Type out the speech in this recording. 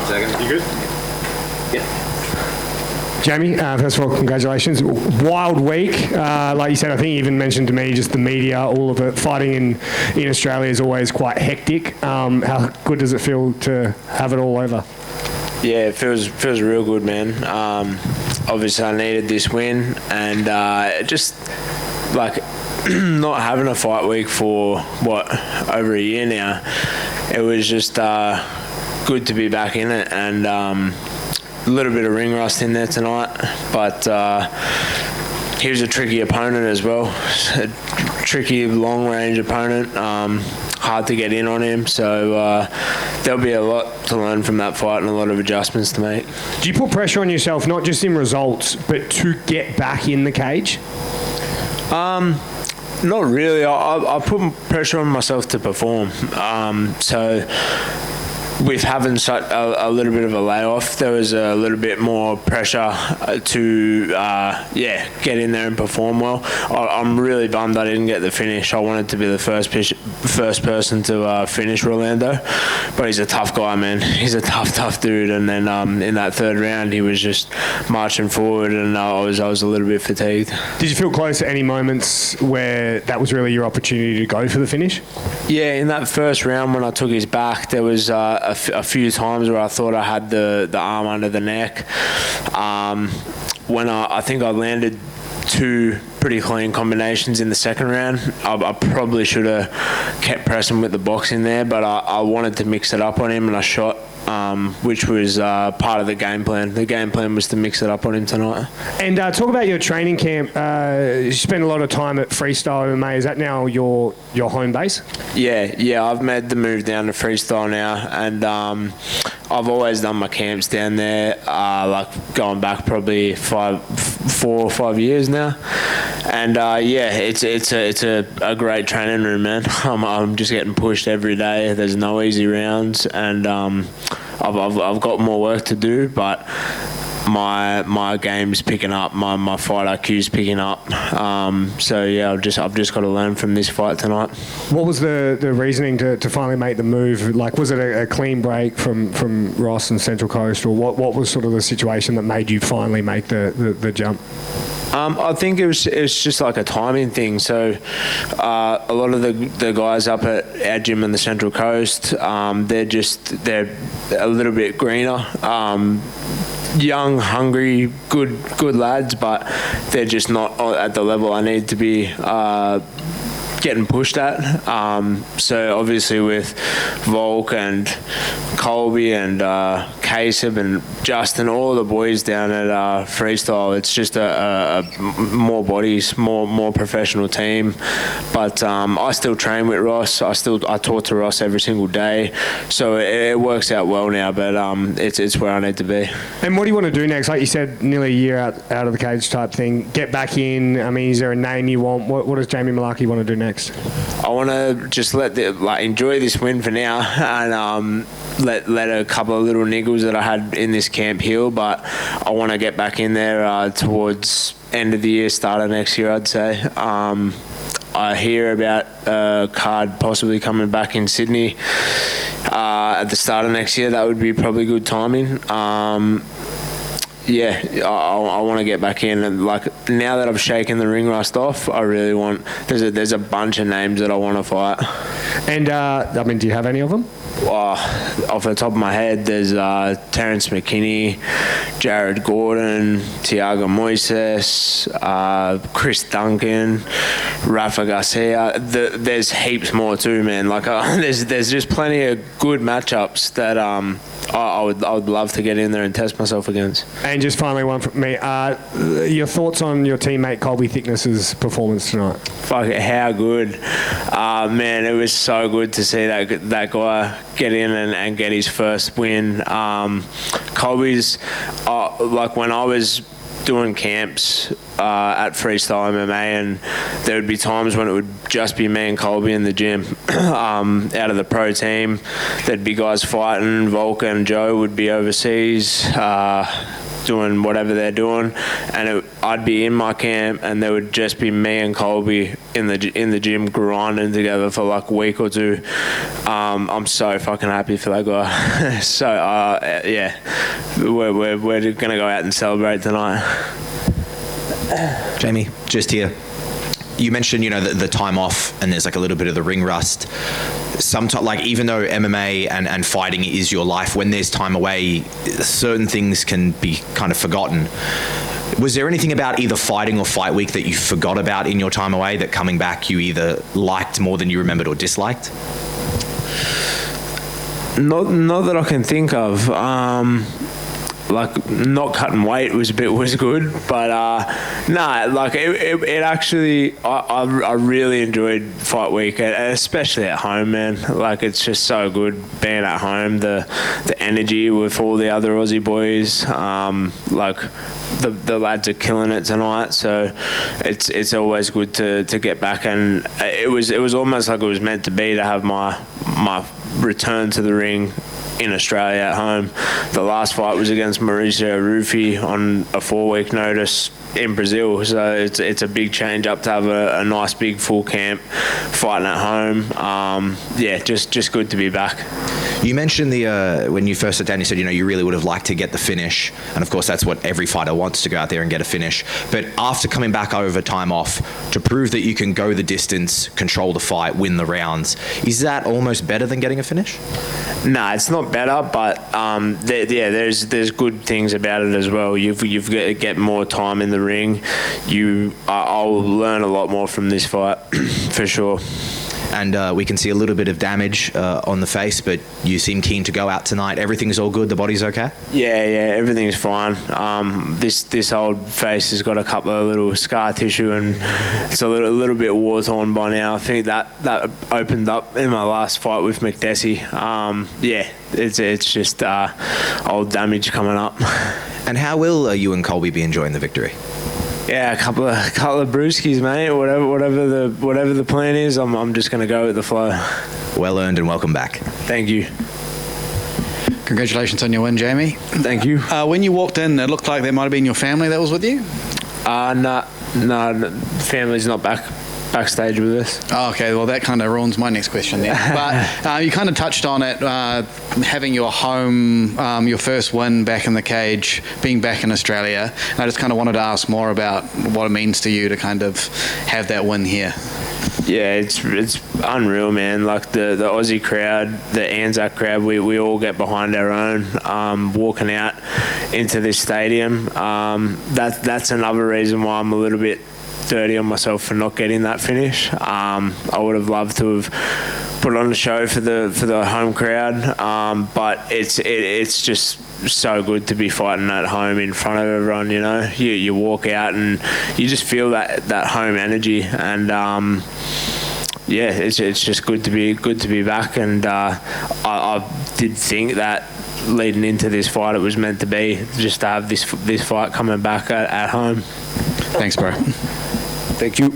Second. You good? Yeah. Jamie, first of all, congratulations. Wild week. Like you said, I think you even mentioned to me just the media, all of it. Fighting in Australia is always quite hectic. How good does it feel to have it all over? Yeah, it feels real good, man. Obviously, I needed this win, and just like not having a fight week for over a year now, it was just good to be back in it, and a little bit of ring rust in there tonight, but he was a tricky opponent as well, a tricky long range opponent. Hard to get in on him, so there'll be a lot to learn from that fight and a lot of adjustments to make. Do you put pressure on yourself, not just in results, but to get back in the cage? Not really. I put pressure on myself to perform. So with having such a little bit of a layoff, there was a little bit more pressure to get in there and perform well. I'm really bummed I didn't get the finish. I wanted to be the first person to finish Rolando, but he's a tough guy, man. He's a tough dude. And then in that third round, he was just marching forward, and I was a little bit fatigued. Did you feel close at any moments where that was really your opportunity to go for the finish? Yeah, in that first round when I took his back, there was a few times where I thought I had the arm under the neck. When I think I landed two pretty clean combinations in the second round. I probably should have kept pressing with the boxing there, but I wanted to mix it up on him, and I shot, which was part of the game plan. The game plan was to mix it up on him tonight. And talk about your training camp. You spent a lot of time at Freestyle MMA. Is that now your home base? Yeah, I've made the move down to Freestyle now, and I've always done my camps down there, like going back probably 4 or 5 years now. And it's a great training room, man. I'm just getting pushed every day. There's no easy rounds, and I've got more work to do, but my game's picking up, my fight IQ's picking up. So yeah, I've just got to learn from this fight tonight. What was the reasoning to finally make the move? Like, was it a clean break from Ross and Central Coast, or what was sort of the situation that made you finally make the jump? I think it was just like a timing thing. So a lot of the guys up at our gym in the Central Coast, they're a little bit greener. Young, hungry, good lads, but they're just not at the level I need to be getting pushed at. So obviously with Volk and Colby and Kasib and Justin, all the boys down at Freestyle, it's just a more bodies, more professional team. But I still train with Ross. I talk to Ross every single day, so it works out well now. But it's where I need to be. And what do you want to do next? Like you said, nearly a year out of the cage type thing. Get back in. I mean, is there a name you want? What does Jamie Mullarkey want to do next? I want to just enjoy this win for now, and let a couple of little niggles that I had in this camp heal. But I want to get back in there towards end of the year, start of next year, I'd say. I hear about a card possibly coming back in Sydney at the start of next year. That would be probably good timing. Yeah, I want to get back in, and like now that I've shaken the ring rust off, I really want. There's a bunch of names that I want to fight. And I mean, do you have any of them? Off the top of my head, there's Terence McKinney, Jared Gordon, Tiago Moises, Chris Duncan, Rafa Garcia. There's heaps more too, man. Like there's just plenty of good matchups that I would love to get in there and test myself against. And just finally, one from me. Your thoughts on your teammate Colby Thickness's performance tonight? Fuck it, how good. Man, it was so good to see that guy get in and get his first win. Colby's, like when I was doing camps at Freestyle MMA, and there would be times when it would just be me and Colby in the gym. Out of the pro team, there'd be guys fighting. Volker and Joe would be overseas. doing whatever they're doing, and I'd be in my camp, and there would just be me and Colby in the gym grinding together for like a week or two. I'm so fucking happy for that guy. So yeah, we're gonna go out and celebrate tonight. Jamie, just here. You mentioned, the time off, and there's like a little bit of the ring rust. Sometimes, like, even though MMA and fighting is your life, when there's time away, certain things can be kind of forgotten. Was there anything about either fighting or fight week that you forgot about in your time away that coming back you either liked more than you remembered or disliked? Not that I can think of. Like, not cutting weight was good, but like it actually, I really enjoyed fight week, especially at home, man. Like, it's just so good being at home, the energy with all the other Aussie boys. Like, the lads are killing it tonight, so it's always good to get back, and it was almost like it was meant to be, to have my return to the ring in Australia at home. The last fight was against Mauricio Rufy on a 4-week notice in Brazil, so it's a big change up to have a nice big full camp fighting at home. Yeah, just good to be back. You mentioned when you first sat down, you said you really would have liked to get the finish, and of course that's what every fighter wants, to go out there and get a finish. But after coming back over time off, to prove that you can go the distance, control the fight, win the rounds, is that almost better than getting a finish? No, it's not better, but there's good things about it as well. You've got to get more time in the ring. I'll learn a lot more from this fight for sure. And we can see a little bit of damage on the face, but you seem keen to go out tonight. Everything's all good? The body's okay? Yeah, everything's fine. This old face has got a couple of little scar tissue, and it's a little bit war-torn by now. I think that opened up in my last fight with McDessie. Yeah, it's just old damage coming up. And how will you and Colby be enjoying the victory? Yeah, a couple of brewskis, mate. Whatever the plan is, I'm just going to go with the flow. Well earned, and welcome back. Thank you. Congratulations on your win, Jamie. Thank you. When you walked in, it looked like there might have been your family that was with you? No, family's not backstage with us. Oh, okay, well that kind of ruins my next question then. But you kind of touched on it, having your home, your first win back in the cage, being back in Australia. And I just kind of wanted to ask more about what it means to you to kind of have that win here. Yeah, it's unreal, man. Like the Aussie crowd, the Anzac crowd, we all get behind our own. Walking out into this stadium, that's another reason why I'm a little bit dirty on myself for not getting that finish. I would have loved to have put on a show for the home crowd, but it's just so good to be fighting at home in front of everyone. You walk out and you just feel that home energy, and yeah, it's just good to be back. And I did think that leading into this fight, it was meant to be, just to have this fight coming back at home. Thanks, bro. Thank you.